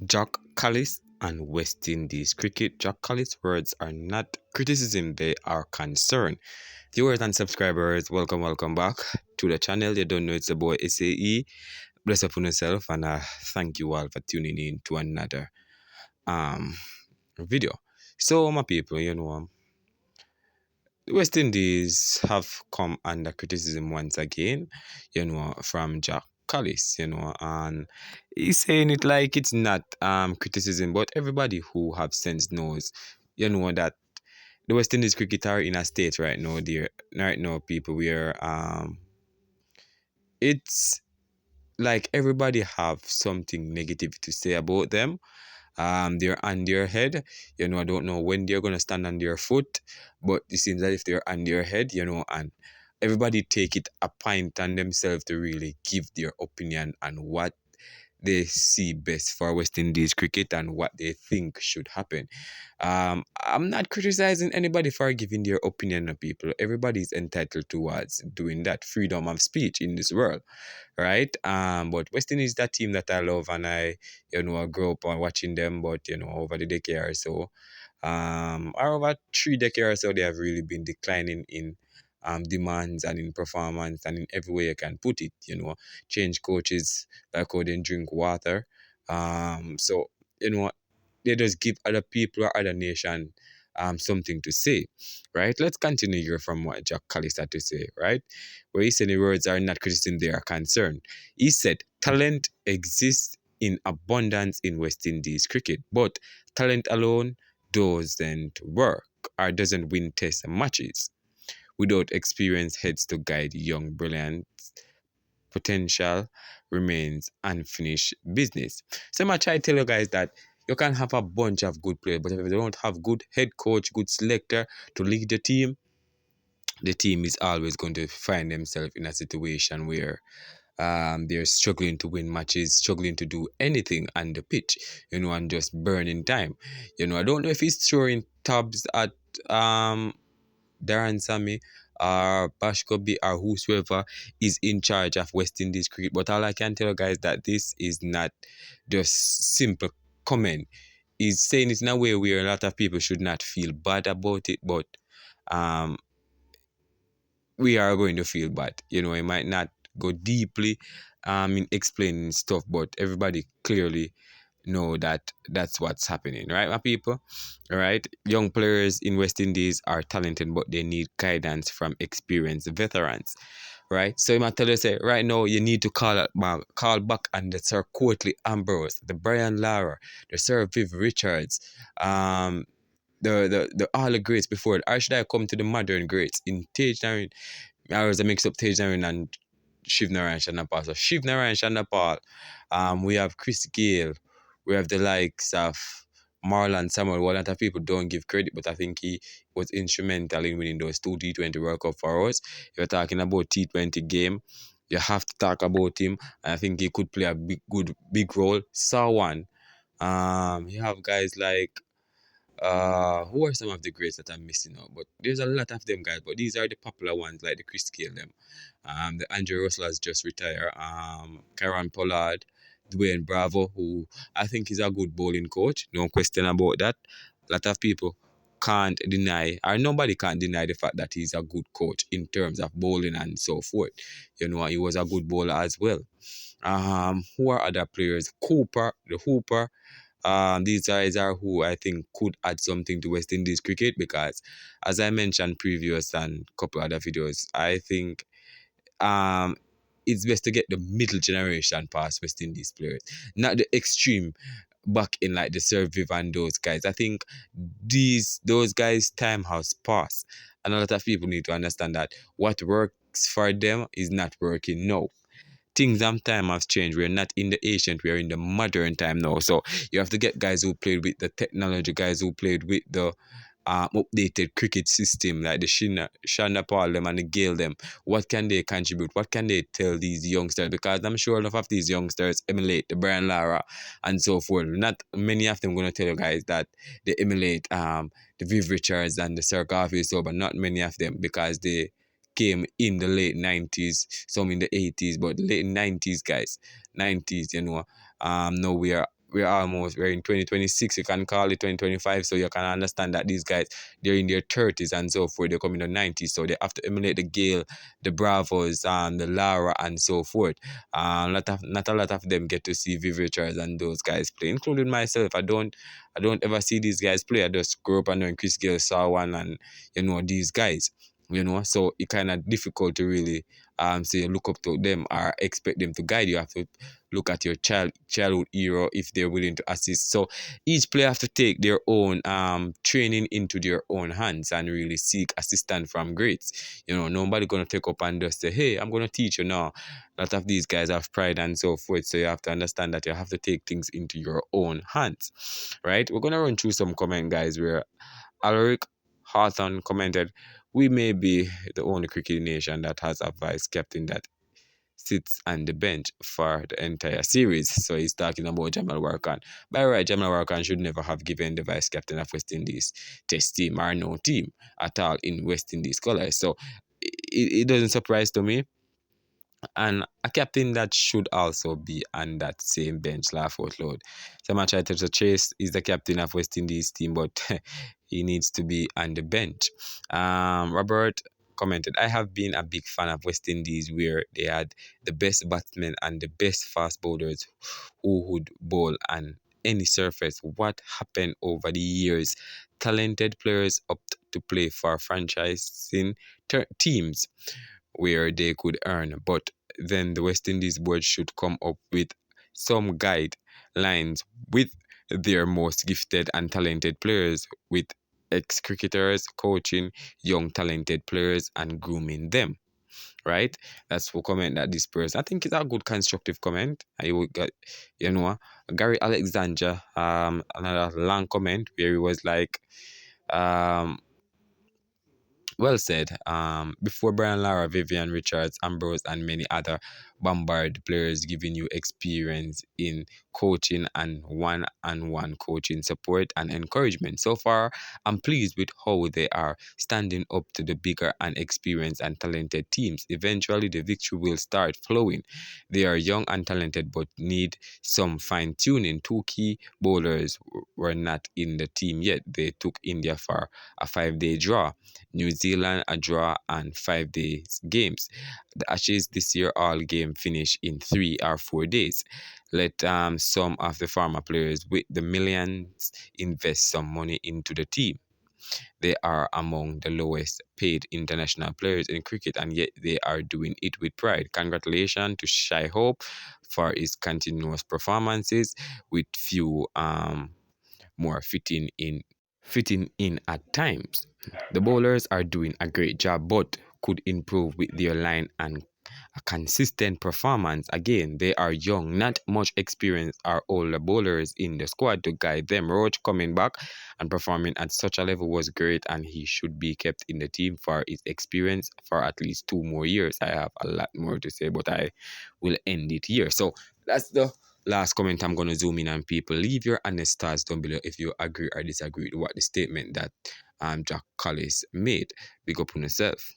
Jacques Kallis and West Indies cricket. Jacques Kallis' words are not criticism, they are concern. Viewers and subscribers, welcome back to the channel. You don't know it's the boy SAE. Bless upon yourself and thank you all for tuning in to another um video. So my people, the West Indies have come under criticism once again, from Jack Kallis, and he's saying it like it's not criticism, but everybody who have sense knows, that the West Indies cricket are in a state right now, dear right now, people, where it's like everybody have something negative to say about them. They're on their head. I don't know when they're gonna stand on their foot, but it seems that if they're on their head, and everybody take it a point on themselves to really give their opinion on what they see best for West Indies cricket and what they think should happen. I'm not criticizing anybody for giving their opinion on people. Everybody's entitled towards doing that, freedom of speech in this world, right? But West Indies is that team that I love, and I grew up on watching them. But over the decade or so, or over 3 decades or so, they have really been declining in demands and in performance and in every way you can put it. Change coaches like how they drink water. So you know they just give other people or other nation something to say, right? Let's continue here from what Jack Kallis had to say, right? Where he said the words are not criticism, they are concern. He said talent exists in abundance in West Indies cricket, but talent alone doesn't work or doesn't win test matches. Without experienced heads to guide young brilliant potential remains unfinished business. So I try to tell you guys that you can have a bunch of good players, but if you don't have good head coach, good selector to lead the team is always going to find themselves in a situation where they're struggling to win matches, struggling to do anything on the pitch, and just burning time. I don't know if he's throwing tabs at Darren Sammy or Bashkobi or whosoever is in charge of West Indies cricket. But all I can tell you guys that this is not just simple comment. He's saying it in a way where a lot of people should not feel bad about it, but um we are going to feel bad. It might not go deeply in explaining stuff, but everybody clearly know that that's what's happening, right, my people? All right, young players in West Indies are talented, but they need guidance from experienced veterans, right? So you might tell you, say, right now you need to call back on the Sir Courtly Ambrose, the Brian Lara, the Sir Viv Richards, the all the greats before it. Or should I come to the modern greats in Tage Naren? I was a mix up Tage Naren and Shiv Narayan Chanapal. So Shiv Narayan Chanapal, we have Chris Gale, we have the likes of Marlon Samuel. Well, a lot of people don't give credit, but I think he was instrumental in winning those two T20 World Cup for us. If you're talking about T20 game, you have to talk about him. And I think he could play a big role. Sawan. You have guys like who are some of the greats that I'm missing out? But there's a lot of them guys, but these are the popular ones like the Chris Gale them. The Andrew Russell has just retired. Karen Pollard, Dwayne Bravo, who I think is a good bowling coach. No question about that. A lot of people can't deny, or nobody can't deny the fact that he's a good coach in terms of bowling and so forth. He was a good bowler as well. Who are other players? Cooper, the Hooper. These guys are who I think could add something to West Indies cricket because, as I mentioned previous and couple other videos, I think um, it's best to get the middle generation past West Indies players, not the extreme back in like the Sir Viv and those guys. I think those guys' time has passed, and a lot of people need to understand that what works for them is not working now. Things and time has changed. We're not in the ancient, we're in the modern time now. So you have to get guys who played with the technology, guys who played with the updated cricket system, like the Shana Paul them and the Gale them. What can they contribute? What can they tell these youngsters? Because I'm sure enough of these youngsters emulate the Brian Lara and so forth. Not many of them going to tell you guys that they emulate the Viv Richards and the Sir Garfield, so but not many of them because they came in the late 90s, some in the 80s, but late 90s, guys. 90s, now we are we're in 2026, you can call it 2025, so you can understand that these guys, they're in their 30s and so forth, they're coming in the 90s, so they have to emulate the Gale, the Bravos, and the Lara and so forth. Not a lot of them get to see Viv Richards and those guys play, including myself. I don't ever see these guys play. I just grew up and knowing Chris Gale, saw one, and these guys, so it kind of difficult to really say look up to them or expect them to guide you. You have to look at your childhood hero if they're willing to assist. So each player have to take their own training into their own hands and really seek assistance from greats. Nobody gonna take up and just say, hey, I'm gonna teach you now. A lot of these guys have pride and so forth. So you have to understand that you have to take things into your own hands. Right? We're gonna run through some comment, guys, where Alaric Hawthorne commented, we may be the only cricket nation that has a vice captain that sits on the bench for the entire series. So he's talking about Jamal Warkan. By right, Jamal Warkan should never have given the vice captain of West Indies test team or no team at all in West Indies colours. So it doesn't surprise to me. And a captain that should also be on that same bench, laugh out loud. Someone tried to Chase is the captain of West Indies team, but he needs to be on the bench. Robert commented, I have been a big fan of West Indies where they had the best batsmen and the best fast bowlers who would bowl on any surface. What happened over the years? Talented players opt to play for franchising teams where they could earn. But then the West Indies board should come up with some guidelines with their most gifted and talented players, with ex-cricketers coaching young talented players and grooming them. Right? That's for comment that this person. I think it's a good constructive comment. I would got, Gary Alexander, another long comment where he was like, um, well said. Before Brian Lara, Vivian Richards, Ambrose, and many other Bombard players giving you experience in coaching and one-on-one coaching support and encouragement. So far, I'm pleased with how they are standing up to the bigger and experienced and talented teams. Eventually, the victory will start flowing. They are young and talented, but need some fine-tuning. Two key bowlers were not in the team yet. They took India for a 5-day draw. New Zealand a draw and 5 days games. The Ashes this year all game finish in 3 or 4 days. Let some of the former players with the millions invest some money into the team. They are among the lowest paid international players in cricket, and yet they are doing it with pride. Congratulations to Shai Hope for his continuous performances, with few more fitting in at times. The bowlers are doing a great job, but could improve with their line and a consistent performance. Again, they are young, not much experience or older bowlers in the squad to guide them. Roach coming back and performing at such a level was great, and he should be kept in the team for his experience for at least 2 more years. I have a lot more to say, but I will end it here. So that's the last comment. I'm going to zoom in on people. Leave your honest thoughts down below if you agree or disagree with what the statement that Jacques Kallis made. Big up on yourself.